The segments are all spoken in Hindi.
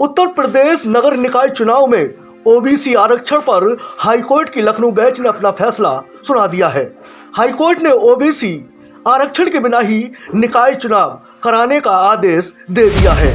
उत्तर प्रदेश नगर निकाय चुनाव में ओबीसी आरक्षण पर हाईकोर्ट की लखनऊ बेंच ने अपना फैसला सुना दिया है। हाईकोर्ट ने ओबीसी आरक्षण के बिना ही निकाय चुनाव कराने का आदेश दे दिया है।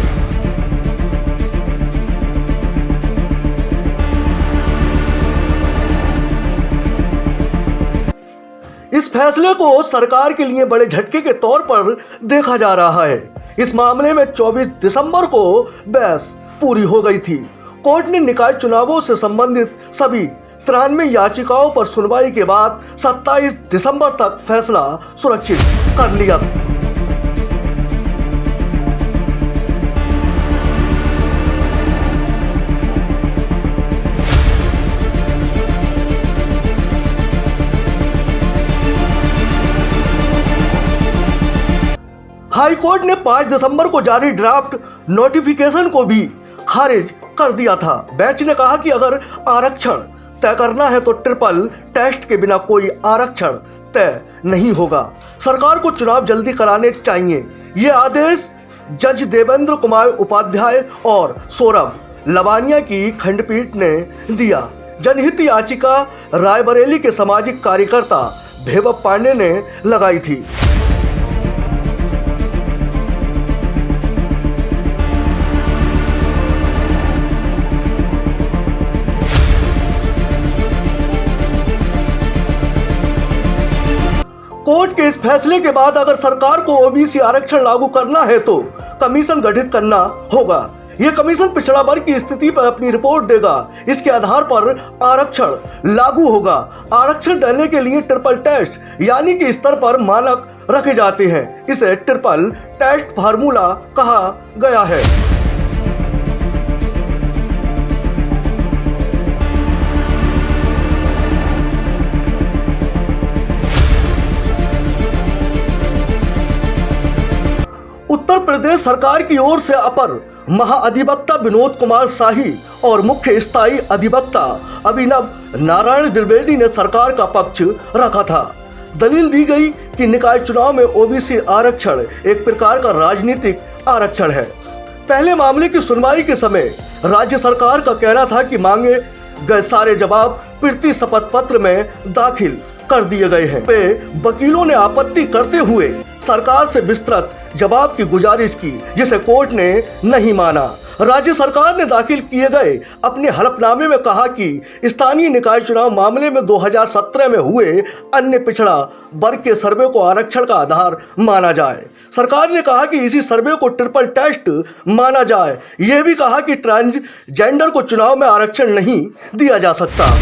इस फैसले को सरकार के लिए बड़े झटके के तौर पर देखा जा रहा है। इस मामले में 24 दिसंबर को बहस पूरी हो गई थी। कोर्ट ने निकाय चुनावों से संबंधित सभी 93 याचिकाओं पर सुनवाई के बाद 27 दिसंबर तक फैसला सुरक्षित कर लिया था। हाई कोर्ट ने 5 दिसंबर को जारी ड्राफ्ट नोटिफिकेशन को भी खारिज कर दिया था। बेंच ने कहा कि अगर आरक्षण तय करना है तो ट्रिपल टेस्ट के बिना कोई आरक्षण तय नहीं होगा। सरकार को चुनाव जल्दी कराने चाहिए। ये आदेश जज देवेंद्र कुमार उपाध्याय और सौरभ लवानिया की खंडपीठ ने दिया। जनहित याचिका रायबरेली के सामाजिक कार्यकर्ता भेबब पांडे ने लगाई थी। कोर्ट के इस फैसले के बाद अगर सरकार को ओबीसी आरक्षण लागू करना है तो कमीशन गठित करना होगा। यह कमीशन पिछड़ा वर्ग की स्थिति पर अपनी रिपोर्ट देगा। इसके आधार पर आरक्षण लागू होगा। आरक्षण देने के लिए ट्रिपल टेस्ट यानी कि स्तर पर मानक रखे जाते हैं। इसे ट्रिपल टेस्ट फार्मूला कहा गया है। उत्तर प्रदेश सरकार की ओर से अपर महाअधिवक्ता विनोद कुमार शाही और मुख्य स्थायी अधिवक्ता अभिनव नारायण द्विवेदी ने सरकार का पक्ष रखा था। दलील दी गई कि निकाय चुनाव में ओबीसी आरक्षण एक प्रकार का राजनीतिक आरक्षण है। पहले मामले की सुनवाई के समय राज्य सरकार का कहना था कि मांगे गए सारे जवाब प्रीति शपथ पत्र में दाखिल कर दिए गए हैं। वे वकीलों ने आपत्ति करते हुए सरकार से विस्तृत जवाब की गुजारिश की, जिसे कोर्ट ने नहीं माना। राज्य सरकार ने दाखिल किए गए अपने हलफनामे में कहा कि स्थानीय निकाय चुनाव मामले में 2017 में हुए अन्य पिछड़ा वर्ग के सर्वे को आरक्षण का आधार माना जाए। सरकार ने कहा कि इसी सर्वे को ट्रिपल टेस्ट माना जाए। यह भी कहा कि ट्रांसजेंडर को चुनाव में आरक्षण नहीं दिया जा सकता।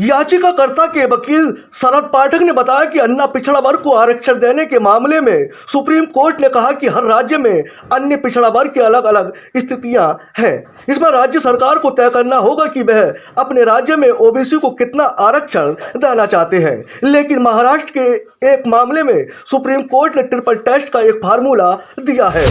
याचिकाकर्ता के वकील शरद पाठक ने बताया कि अन्ना पिछड़ा वर्ग को आरक्षण देने के मामले में सुप्रीम कोर्ट ने कहा कि हर राज्य में अन्य पिछड़ा वर्ग की अलग अलग स्थितियां हैं। इसमें राज्य सरकार को तय करना होगा कि वह अपने राज्य में ओबीसी को कितना आरक्षण देना चाहते हैं। लेकिन महाराष्ट्र के एक मामले में सुप्रीम कोर्ट ने ट्रिपल टेस्ट का एक फार्मूला दिया है।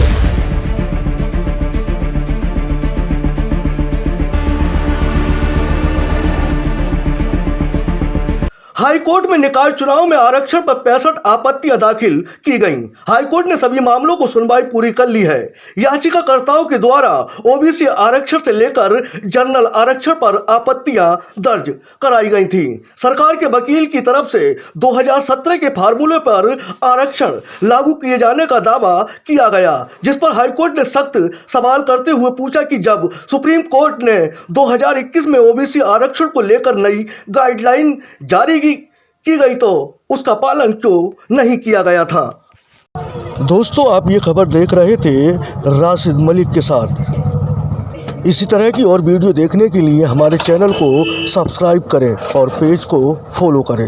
हाईकोर्ट में निकाय चुनाव में आरक्षण पर 65 आपत्तियां दाखिल की गईं। हाईकोर्ट ने सभी मामलों को सुनवाई पूरी कर ली है। याचिकाकर्ताओं के द्वारा ओबीसी आरक्षण से लेकर जनरल आरक्षण पर आपत्तियां दर्ज कराई गई थी। सरकार के वकील की तरफ से 2017 के फार्मूले पर आरक्षण लागू किए जाने का दावा किया गया, जिस पर हाईकोर्ट ने सख्त सवाल करते हुए पूछा कि जब सुप्रीम कोर्ट ने 2021 में ओबीसी आरक्षण को लेकर नई गाइडलाइन जारी की गई तो उसका पालन क्यों नहीं किया गया था। दोस्तों, आप ये खबर देख रहे थे राशिद मलिक के साथ। इसी तरह की और वीडियो देखने के लिए हमारे चैनल को सब्सक्राइब करें और पेज को फॉलो करें।